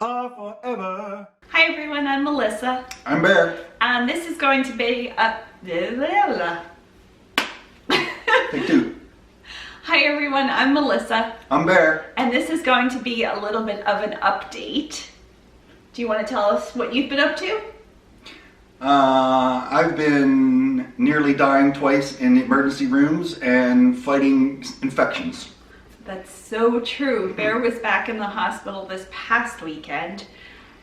are forever. Hi everyone, I'm Melissa. I'm Bear. And this is going to be a... Take two. Hi everyone, I'm Melissa. I'm Bear. And this is going to be a little bit of an update. Do you want to tell us what you've been up to? I've been nearly dying twice in the emergency rooms and fighting infections. That's so true. Bear was back in the hospital this past weekend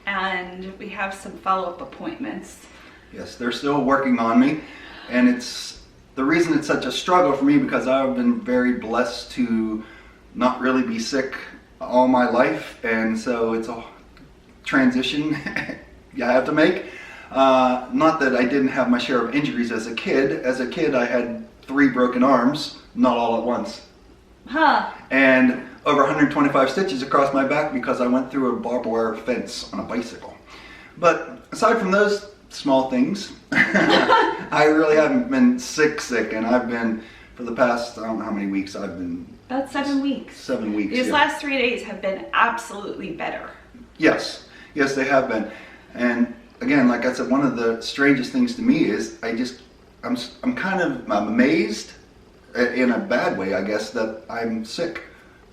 and we have some follow-up appointments. Yes, they're still working on me, and it's the reason it's such a struggle for me because I've been very blessed to not really be sick all my life, and so it's a transition I have to make. Not that I didn't have my share of injuries as a kid. As a kid I had 3 broken arms, not all at once. Huh. And over 125 stitches across my back because I went through a barbed wire fence on a bicycle. But aside from those small things, I really haven't been sick, and I've been, for the past, I don't know how many weeks I've been. About 7 weeks. 7 weeks. These yeah. last 3 days have been absolutely better. Yes, they have been. And again, like I said, one of the strangest things to me is I'm kind of amazed, in a bad way, I guess, that I'm sick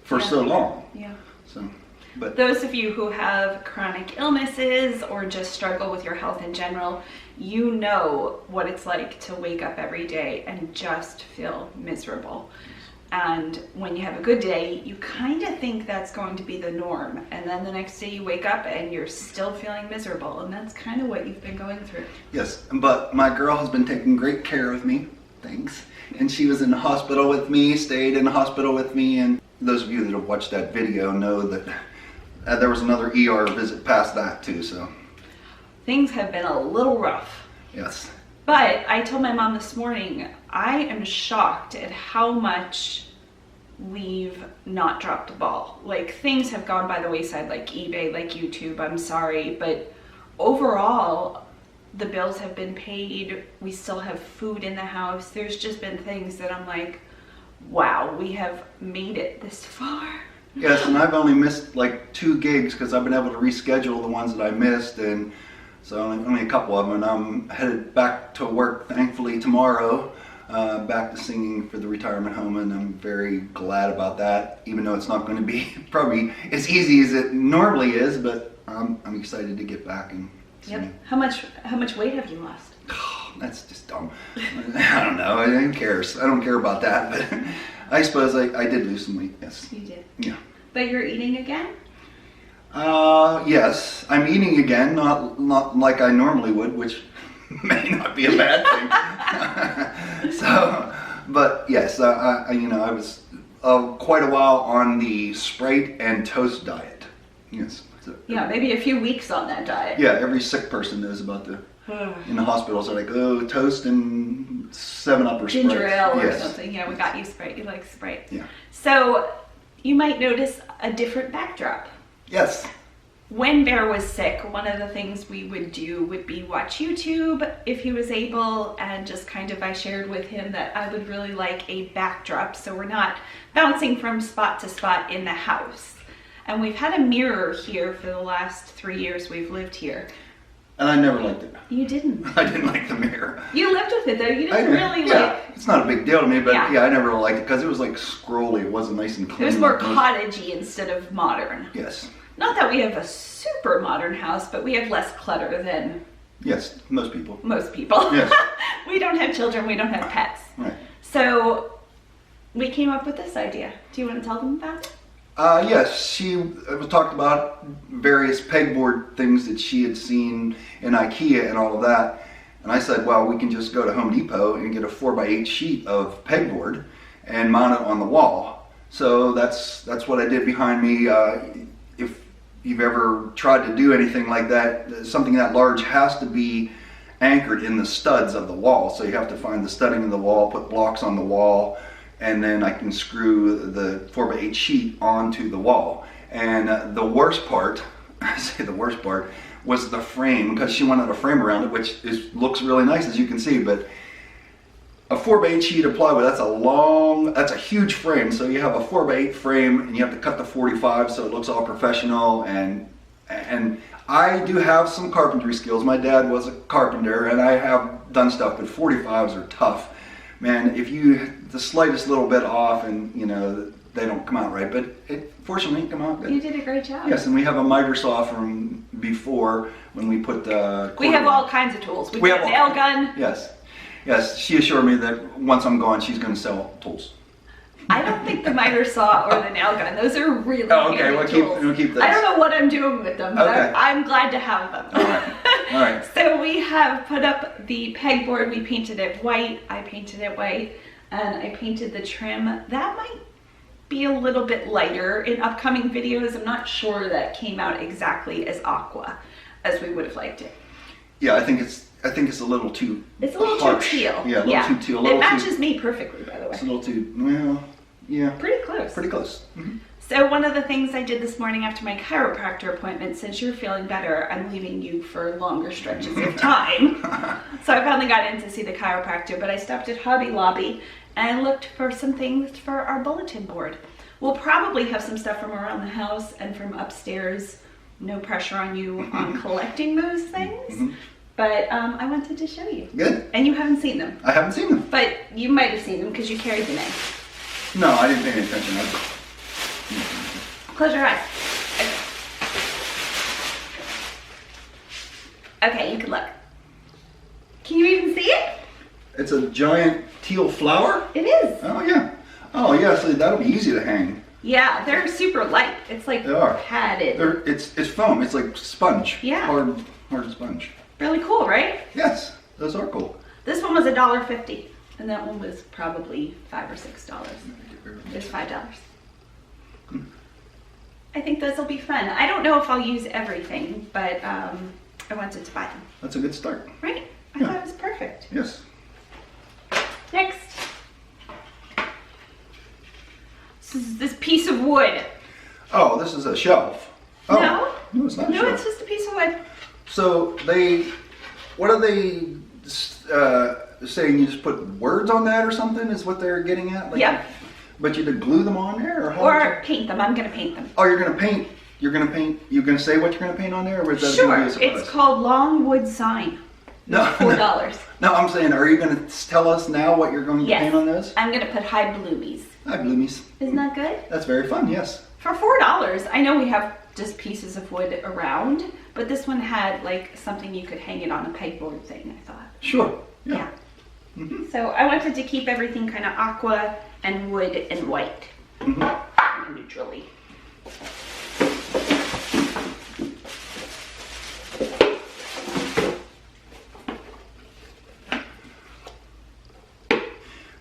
for so long. Yeah. So, but those of you who have chronic illnesses or just struggle with your health in general, you know what it's like to wake up every day and just feel miserable. And when you have a good day, you kind of think that's going to be the norm. And then the next day you wake up and you're still feeling miserable. And that's kind of what you've been going through. Yes, but my girl has been taking great care of me. Thanks. And she was in the hospital with me, stayed in the hospital with me. And those of you that have watched that video know that there was another ER visit past that too, so. Things have been a little rough. Yes. But I told my mom this morning, I am shocked at how much we've not dropped the ball. Like, things have gone by the wayside, like eBay, like YouTube, I'm sorry, but overall, the bills have been paid. We still have food in the house. There's just been things that I'm like, wow, we have made it this far. Yes, and I've only missed like 2 gigs because I've been able to reschedule the ones that I missed, and so only a couple of them, and I'm headed back to work thankfully tomorrow, back to singing for the retirement home, and I'm very glad about that, even though it's not going to be probably as easy as it normally is, but I'm excited to get back and sing. Yep. How much weight have you lost? That's just dumb. I don't know. Who cares? I don't care about that. But I suppose I did lose some weight. Yes. You did. Yeah. But you're eating again? Yes. I'm eating again. Not like I normally would, which may not be a bad thing. So, but yes, I was quite a while on the Sprite and toast diet. Yes. So, yeah, maybe a few weeks on that diet. Yeah. Every sick person knows about in the hospitals are like, oh, toast and 7-Up or Sprite. Ginger ale or yes. something. Yeah, we got you Sprite. You like Sprite. Yeah. So you might notice a different backdrop. Yes. When Bear was sick, one of the things we would do would be watch YouTube if he was able, and just kind of I shared with him that I would really like a backdrop so we're not bouncing from spot to spot in the house. And we've had a mirror here for the last 3 years we've lived here. And I never liked it. You didn't. I didn't like the mirror. You lived with it though. You didn't really like. It's not a big deal to me, but Yeah. I never liked it because it was like scrolly. It wasn't nice and clean. It was more like most- cottagey instead of modern. Yes. Not that we have a super modern house, but we have less clutter than Yes, most people. most people. Yes. We don't have children. We don't have pets. Right. So we came up with this idea. Do you want to tell them about it? Yes, she talked about various pegboard things that she had seen in Ikea and all of that. And I said, well, we can just go to Home Depot and get a 4x8 sheet of pegboard and mount it on the wall. So that's what I did behind me. If you've ever tried to do anything like that, something that large has to be anchored in the studs of the wall. So you have to find the studding of the wall, put blocks on the wall, and then I can screw the 4x8 sheet onto the wall. And the worst part, I say the worst part, was the frame, because she wanted a frame around it, which looks really nice as you can see, but a 4x8 sheet of plywood, that's a huge frame. So you have a 4x8 frame and you have to cut the 45 so it looks all professional, and And I do have some carpentry skills. My dad was a carpenter, and I have done stuff, but 45s are tough. Man, if you, the slightest little bit off and, you know, they don't come out right, but it fortunately come out good. You did a great job. Yes, and we have a miter saw from before when we put the... We have all kinds of tools. We have a nail gun. Yes. Yes, she assured me that once I'm gone, she's going to sell tools. I don't think the miter saw or the nail gun, those are really handy tools. We'll keep those. I don't know what I'm doing with them, but Okay. I'm glad to have them. All right. All right. So we have put up the pegboard. We painted it white. I painted it white, and I painted the trim. That might be a little bit lighter in upcoming videos. I'm not sure that came out exactly as aqua as we would have liked it. Yeah, I think it's a little too It's a little harsh. too teal. Yeah, a little too teal. It matches me perfectly, by the way. It's a little too, well, yeah. Pretty close. Pretty close. Mm-hmm. So one of the things I did this morning after my chiropractor appointment, since you're feeling better, I'm leaving you for longer stretches of time. So I finally got in to see the chiropractor, but I stopped at Hobby Lobby and I looked for some things for our bulletin board. We'll probably have some stuff from around the house and from upstairs. No pressure on you on collecting those things. Mm-hmm. But I wanted to show you. Good. And you haven't seen them. I haven't seen them. But you might have seen them because you carried them in. No, I didn't pay any attention. Close your eyes. Okay, you can look. Can you even see it? It's a giant teal flower? It is. Oh, yeah. Oh, yeah, so that'll be easy to hang. Yeah, they're super light. It's like They are. padded. It's foam. It's like sponge. Yeah. Hard sponge. Really cool, right? Yes, those are cool. This one was $1.50, and that one was probably $5 or $6. There's $5. I think those will be fun. I don't know if I'll use everything, but I wanted to buy them. That's a good start. Right? I Yeah. thought it was perfect. Yes. Next. This is this piece of wood. Oh, this is a shelf. Oh, no, it's not a No, shelf. it's just a piece of wood. So what are they saying? You just put words on that or something? Is what they're getting at? Like, Yep. But you to glue them on there, or how? Or paint them. I'm gonna paint them. Oh, you're gonna paint. You're gonna paint. You're gonna say what you're gonna paint on there, or is that Sure. gonna be a surprise? It's called Longwood Sign. No, $4. No, I'm saying, are you gonna tell us now what you're going to Yes. paint on those? I'm gonna put high bloomies. Hi, bloomies. Isn't that good? That's very fun. Yes. For $4, I know we have just pieces of wood around, but this one had like something you could hang it on a pegboard thing, I thought. Sure. Yeah. Mm-hmm. So I wanted to keep everything kind of aqua and wood and white. Mm-hmm. Neutrally.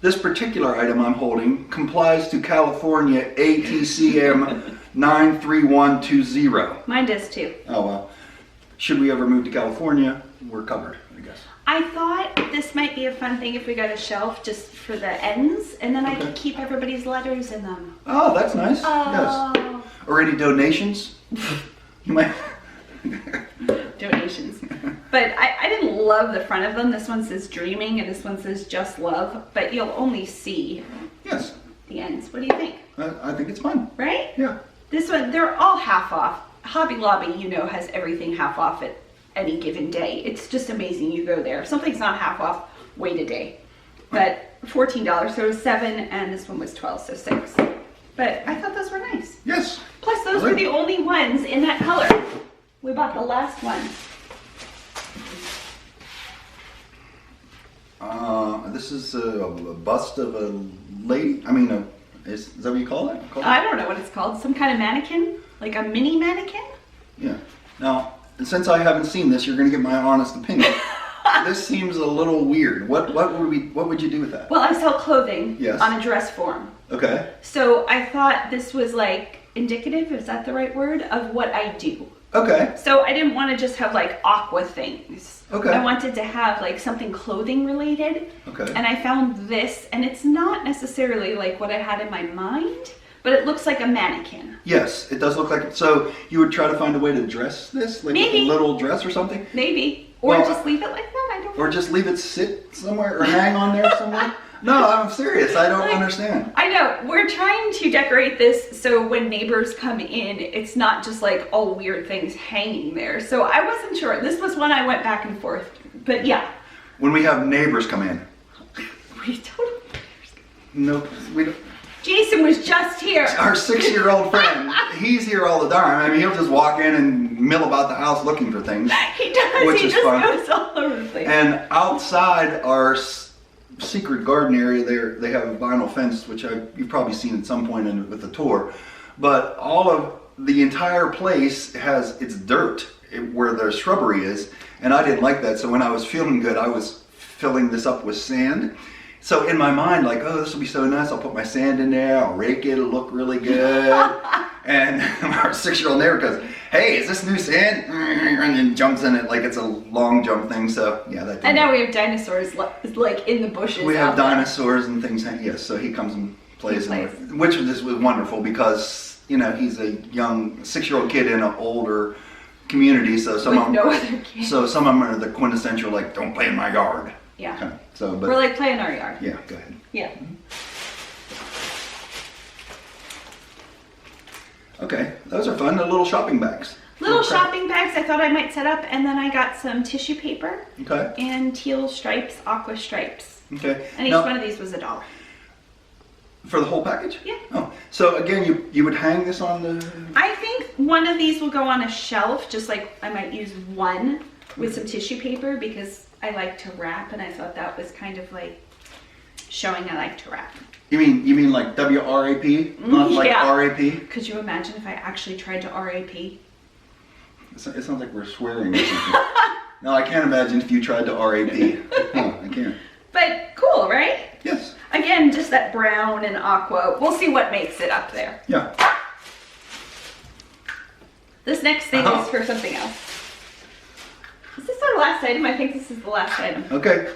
This particular item I'm holding complies to California ATCM 93120. Mine does too. Oh well. Should we ever move to California, we're covered, I guess. I thought this might be a fun thing if we got a shelf just for the ends, and then I could Okay. keep everybody's letters in them. Oh, that's nice. Oh. Yes. Or any donations? You might. Donations. But I didn't love the front of them. This one says dreaming and this one says just love, but you'll only see Yes. the ends. What do you think? I think it's fun. Right? Yeah. This one, they're all half off. Hobby Lobby, you know, has everything half off at any given day. It's just amazing. You go there. If something's not half off, wait a day. But $14, so it was 7, and this one was 12, so 6. But I thought those were nice. Yes. Plus, those were the only ones in that color. We bought the last one. This is a bust of a lady. I mean, is that what you call it? I don't know what it's called. Some kind of mannequin? Like a mini mannequin? Yeah. Now, since I haven't seen this, you're going to get my honest opinion. This seems a little weird. What would you do with that? Well, I sell clothing Yes. on a Dressform. Okay. So I thought this was like indicative, is that the right word, of what I do. Okay. So I didn't want to just have like aqua things. Okay. I wanted to have like something clothing related. Okay. And I found this, and it's not necessarily like what I had in my mind, but it looks like a mannequin. Yes, it does look like it. So you would try to find a way to dress this, like Maybe. a little dress or something, Maybe. Or Well, just leave it like that. I don't know. or just leave it sit somewhere or hang on there somewhere. No, I'm serious. I don't Like, understand. I know. We're trying to decorate this so when neighbors come in, it's not just like all weird things hanging there. So I wasn't sure. This was one I went back and forth. But yeah. When we have neighbors come in. We don't. Nope. We don't. Jason was just here. Our 6-year-old friend, he's here all the time. I mean, he'll just walk in and mill about the house looking for things. He does. Which He is just fun. goes all over the place. And outside our secret garden area, they have a vinyl fence, which you've probably seen at some point with the tour. But all of the entire place has its dirt where the shrubbery is, and I didn't like that. So when I was feeling good, I was filling this up with sand. So in my mind, like, oh, this will be so nice. I'll put my sand in there. I'll rake it. It'll look really good. And our 6-year-old neighbor goes, hey, is this new sand? And then jumps in it like it's a long jump thing. So yeah, that. And now we have dinosaurs like in the bushes. We have out there. dinosaurs and things. Yes, so he comes and plays. He plays. Which was wonderful because, you know, he's a young 6-year-old kid in an older community. So some With of them, no other kids. So some of them are the quintessential, like, don't play in my yard. Yeah. Kind of. So, but We're like playing our yard. yeah, go ahead. Yeah. Okay, those are fun. The little shopping bags. Little Okay. shopping bags I thought I might set up, and then I got some tissue paper Okay. and teal stripes, aqua stripes. Okay. And each Now, one of these was $1. for the whole package? Yeah. Oh, so again, you would hang this on the. I think one of these will go on a shelf, just like I might use one with some tissue paper because I like to wrap, and I thought that was kind of like showing I like to wrap. You mean like WRAP, not like Yeah. RAP? Could you imagine if I actually tried to RAP? It sounds like we're swearing or something. No, I can't imagine if you tried to RAP. No, I can't. But cool, right? Yes. Again, just that brown and aqua. We'll see what makes it up there. Yeah. This next thing Oh. is for something else. Is this our last item? I think this is the last item. Okay.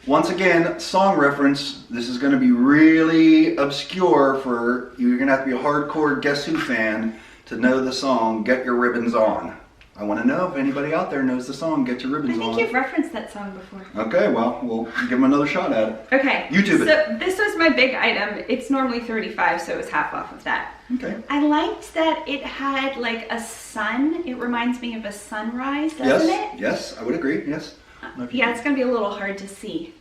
Once again, song reference. This is going to be really obscure for you're going to have to be a hardcore Guess Who fan to know the song "Get Your Ribbons On." I want to know if anybody out there knows the song "Get Your I Ribbons think On." you've referenced that song before. Okay, well, we'll give them another shot at it. Okay. YouTube it. So this was my big item. It's normally $35, so it was half off of that. Okay. I liked that it had like a sun. It reminds me of a sunrise, doesn't Yes. it? Yes, I would agree. Yes. Yeah, it's gonna be a little hard to see.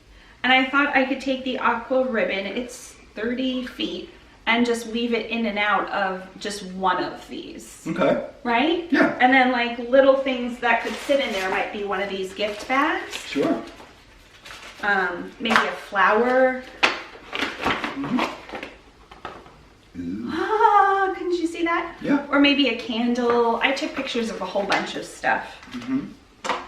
And I thought I could take the aqua ribbon, it's 30 feet, and just weave it in and out of just one of these, Okay. right? Yeah. And then like little things that could sit in there might be one of these gift bags. Sure. Maybe a flower. Ooh. Ah, couldn't you see that? Yeah. Or maybe a candle. I took pictures of a whole bunch of stuff. Mhm.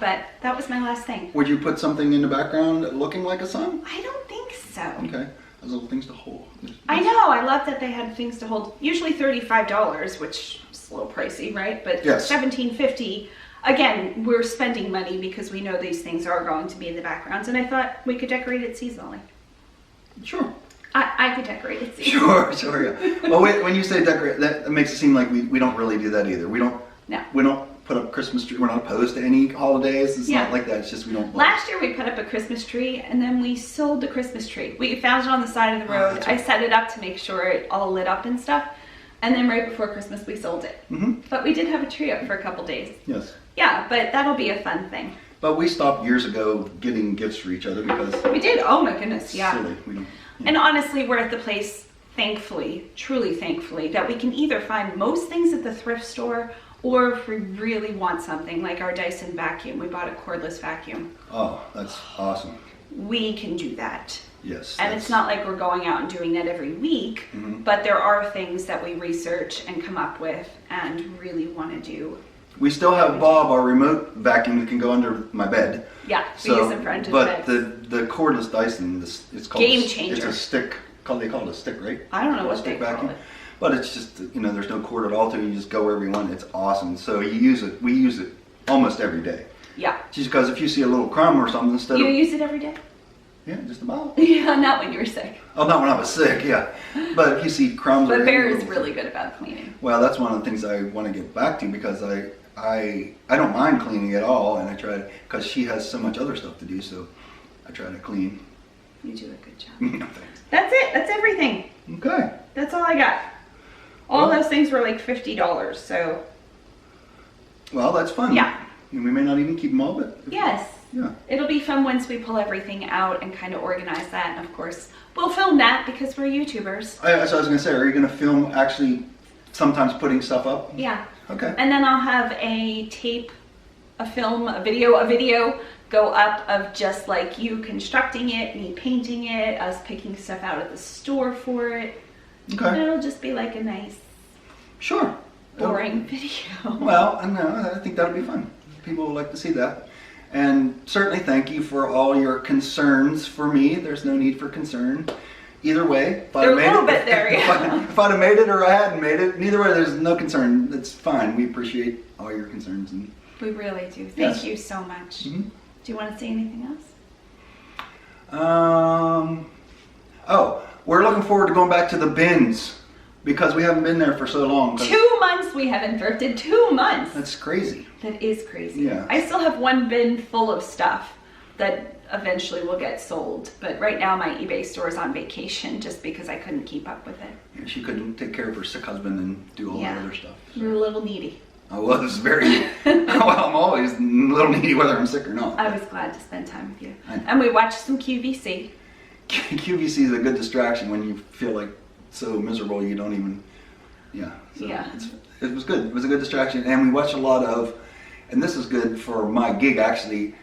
But that was my last thing. Would you put something in the background looking like a sun? I don't think so. Okay. Those little things to hold. I know, I love that they had things to hold. Usually $35, which is a little pricey, right? But Yes. $17.50. Again, we're spending money because we know these things are going to be in the backgrounds, and I thought we could decorate it seasonally. Sure. I could decorate it seasonally. Sure, yeah. Well, when you say decorate, that makes it seem like we don't really do that either. We don't put up Christmas tree. We're not opposed to any holidays. It's Yeah. not like that. It's just we don't. Last year we put up a Christmas tree and then we sold the Christmas tree. We found it on the side of the road. that's I right. set it up to make sure it all lit up and stuff. And then right before Christmas we sold it. Mm-hmm. But we did have a tree up for a couple days. Yes. Yeah, but that'll be a fun thing. But we stopped years ago getting gifts for each other because We did. Oh my goodness, yeah. silly. We don't. And honestly, we're at the place, thankfully, truly thankfully, that we can either find most things at the thrift store, or if we really want something, like our Dyson vacuum, we bought a cordless vacuum. Oh, that's awesome. We can do that. Yes. And it's not like we're going out and doing that every week, Mhm. but there are things that we research and come up with and really want to do. We still have Bob, our remote vacuum, that can go under my bed. Yeah, we use them for under the But bed. the cordless Dyson, it's called Game It's changer. a stick. They call it a stick, right? I don't know what Stick they call vacuum. it. But it's just, there's no cord at all to it. You just go wherever you want. It's awesome. So you use it. We use it almost every day. Yeah. Just because if you see a little crumb or something instead You of use it every day? yeah, just about. Yeah, not when you're sick. Oh, not when I was sick, yeah. But if you see crumbs, or But Bear any is little- really good about cleaning. Well, that's one of the things I want to get back to because I don't mind cleaning at all, and I try because she has so much other stuff to do, so I try to clean. You do a good job. No, thanks. That's it. That's everything. Okay. That's all I got. All those things were like $50, so. Well, that's fun. Yeah. And we may not even keep them all, but. Yes. Yeah. It'll be fun once we pull everything out and kind of organize that. And of course, we'll film that because we're YouTubers. So I was going to say, are you going to film actually sometimes putting stuff up? Yeah. Okay. And then I'll have a tape, a film, a video go up of just like you constructing it, me painting it, us picking stuff out of the store for it. Okay. And it'll just be like a nice, Sure. boring video. Well, I think that'll be fun. People will like to see that. And certainly thank you for all your concerns for me. There's no need for concern. Either way, if There's a little bit there, yeah. if I'd have made it or I hadn't made it, neither way, there's no concern. It's fine. We appreciate all your concerns. And We really do. Thank Yes. you so much. Mhm. Do you want to say anything else? Oh, we're looking forward to going back to the bins because we haven't been there for so long. 2 months we haven't thrifted. 2 months. That's crazy. That is crazy. Yeah. I still have one bin full of stuff that eventually will get sold. But right now my eBay store is on vacation just because I couldn't keep up with it. Yeah, she couldn't take care of her sick husband and do all Yeah. the other stuff. We were a little needy. I was very, well, I'm always a little needy whether I'm sick or not. I was glad to spend time with you. I- And we watched some QVC. QVC is a good distraction when you feel like so miserable you don't even, yeah. So Yeah. It was good. It was a good distraction. And we watched a lot of, and this is good for my gig actually,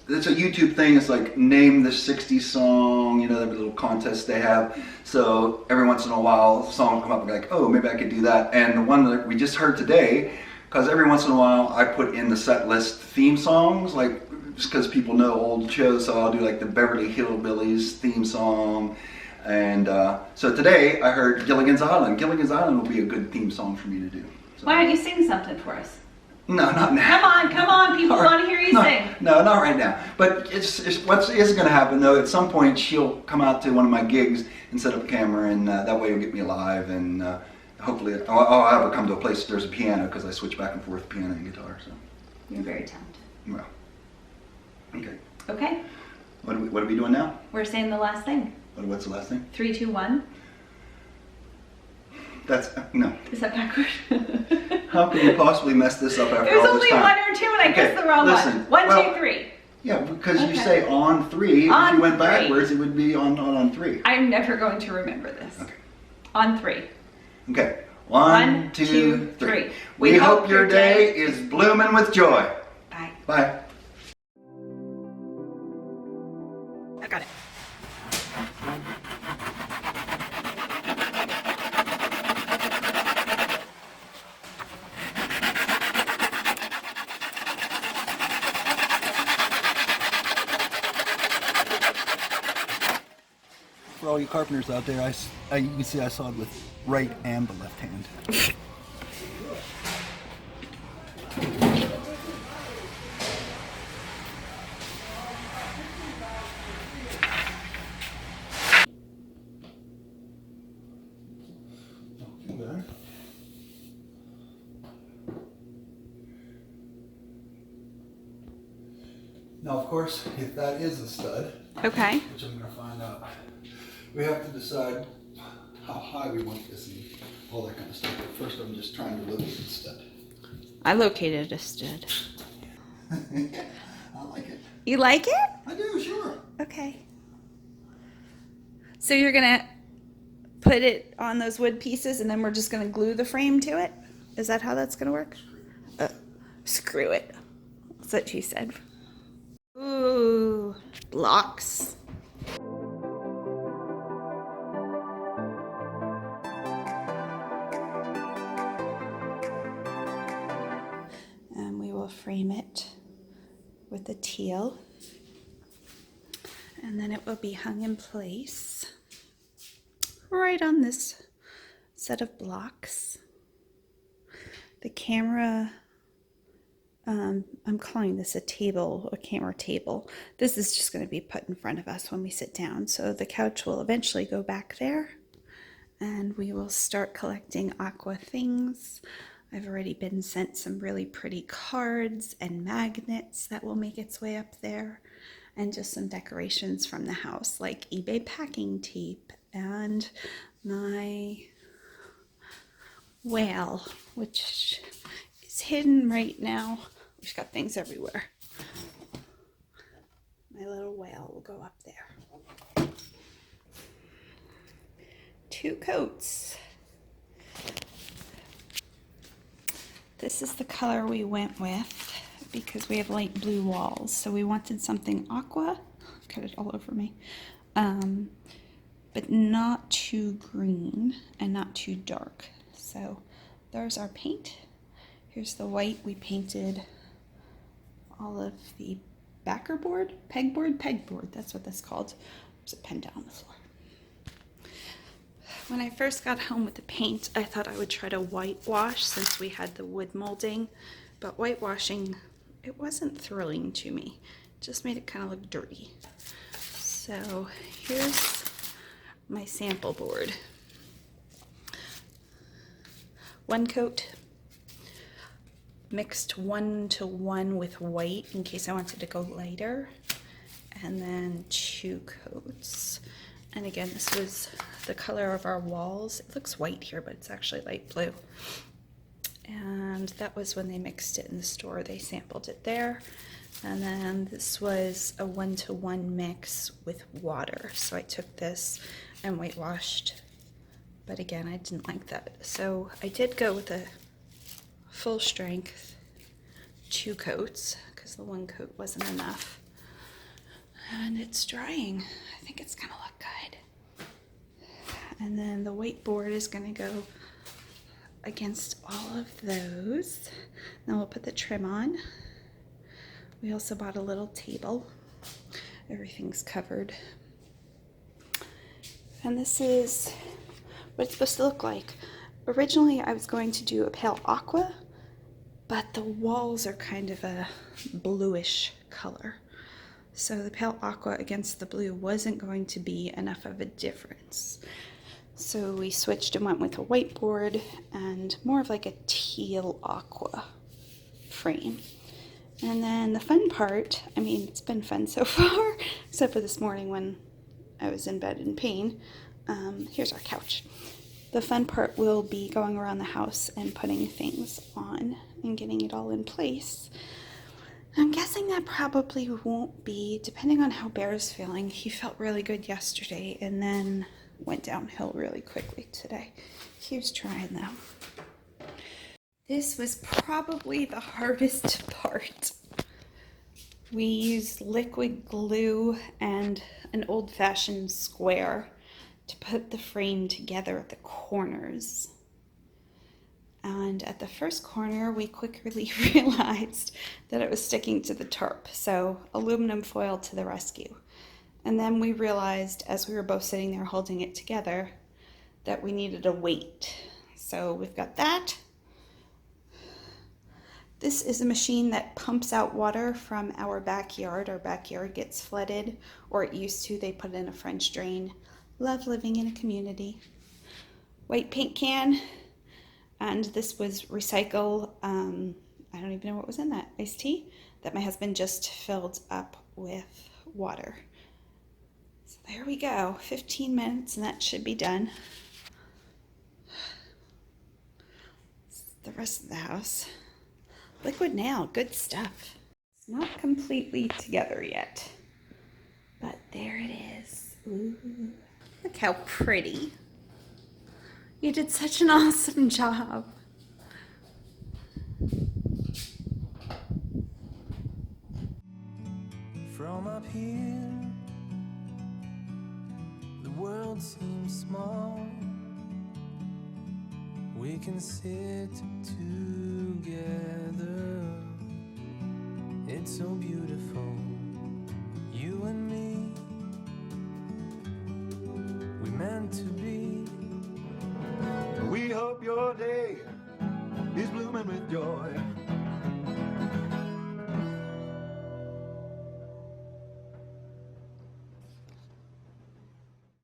it's a YouTube thing. It's like name the 60s song, you know, the little contest they have. So every once in a while, a song will come up and be like, oh, maybe I could do that. And the one that we just heard today, because every once in a while I put in the set list theme songs, like just because people know old shows. So I'll do like the Beverly Hillbillies theme song. And so today I heard Gilligan's Island. Gilligan's Island will be a good theme song for me to do. So. Why don't you sing something for us? No, not now. Come on, people want to hear you no, sing. No, not right now. But it's what is going to happen though. At some point, she'll come out to one of my gigs and set up a camera, and that way it'll get me live. And hopefully, I'll have her come to a place that there's a piano because I switch back and forth piano and guitar. So, You're very talented. well, okay. Okay, What are we doing now? we're saying the last thing. What's the last thing? 3, 2, 1. That's no. Is that backward? How can you possibly mess this up after There's all only this time? 1 or 2, and I guessed the wrong listen, one. 1, well, 2, 3. Yeah, because you Okay. say on 3. On if you went 3. backwards, it would be on 3. I'm never going to remember this. Okay. On 3. Okay. 1, 1, 2, 2, 3. 3. We hope your day is blooming with joy. Bye. Bye. I got it. For all you carpenters out there, you can see I sawed with right and the left hand. Now, of course, if that is a stud, Okay. which I'm going to find out, we have to decide how high we want this and all that kind of stuff. But first, I'm just trying to locate the stud. I located a stud. I like it. You like it? I do, sure. Okay. So you're gonna put it on those wood pieces and then we're just gonna glue the frame to it? Is that how that's gonna work? Screw it. That's what she said. Ooh, blocks. And we will frame it with the teal. And then it will be hung in place right on this set of blocks. The camera, I'm calling this a table, a camera table. This is just going to be put in front of us when we sit down. So the couch will eventually go back there and we will start collecting Aqua things. I've already been sent some really pretty cards and magnets that will make its way up there. and just some decorations from the house, like eBay packing tape and my whale, which is hidden right now. We've got things everywhere. My little whale will go up there. 2 coats. This is the color we went with because we have light blue walls. So we wanted something aqua. Got it all over me. But not too green and not too dark. So there's our paint. Here's the white. We painted all of the pegboard, that's what that's called. There's a pen down on the floor. When I first got home with the paint, I thought I would try to whitewash since we had the wood molding, but whitewashing, it wasn't thrilling to me. It just made it kind of look dirty. So here's my sample board. 1 coat, mixed 1-to-1 with white in case I wanted to go lighter, and then 2 coats. And again, this was the color of our walls. It looks white here, but it's actually light blue. And that was when they mixed it in the store. They sampled it there. And then this was a 1-to-1 mix with water. So I took this and whitewashed. But again, I didn't like that. So I did go with a full strength 2 coats because the 1 coat wasn't enough. And it's drying. I think it's gonna look good. And then the white board is gonna go against all of those. Then we'll put the trim on. We also bought a little table. Everything's covered. And this is what it's supposed to look like. Originally I was going to do a pale aqua, but the walls are kind of a bluish color. So the pale aqua against the blue wasn't going to be enough of a difference. So we switched and went with a whiteboard and more of like a teal aqua frame. And then the fun part, I mean, it's been fun so far, except for this morning when I was in bed in pain. Here's our couch. The fun part will be going around the house and putting things on and getting it all in place. I'm guessing that probably won't be, depending on how Bear's feeling. He felt really good yesterday and then went downhill really quickly today. He was trying though. This was probably the hardest part. We used liquid glue and an old-fashioned square to put the frame together at the corners. And at the first corner, we quickly realized that it was sticking to the tarp. So aluminum foil to the rescue. And then we realized as we were both sitting there holding it together that we needed a weight. So we've got that. This is a machine that pumps out water from our backyard. Our backyard gets flooded, or it used to. They put in a French drain. Love living in a community. White paint can. And this was recycle, I don't even know what was in that, iced tea that my husband just filled up with water. So there we go, 15 minutes and that should be done. The rest of the house. Liquid nail, good stuff. It's not completely together yet, but there it is. Ooh, look how pretty. You did such an awesome job. From up here, the world seems small. We can sit together. It's so beautiful, you and me. We meant to be. We hope your day is blooming with joy.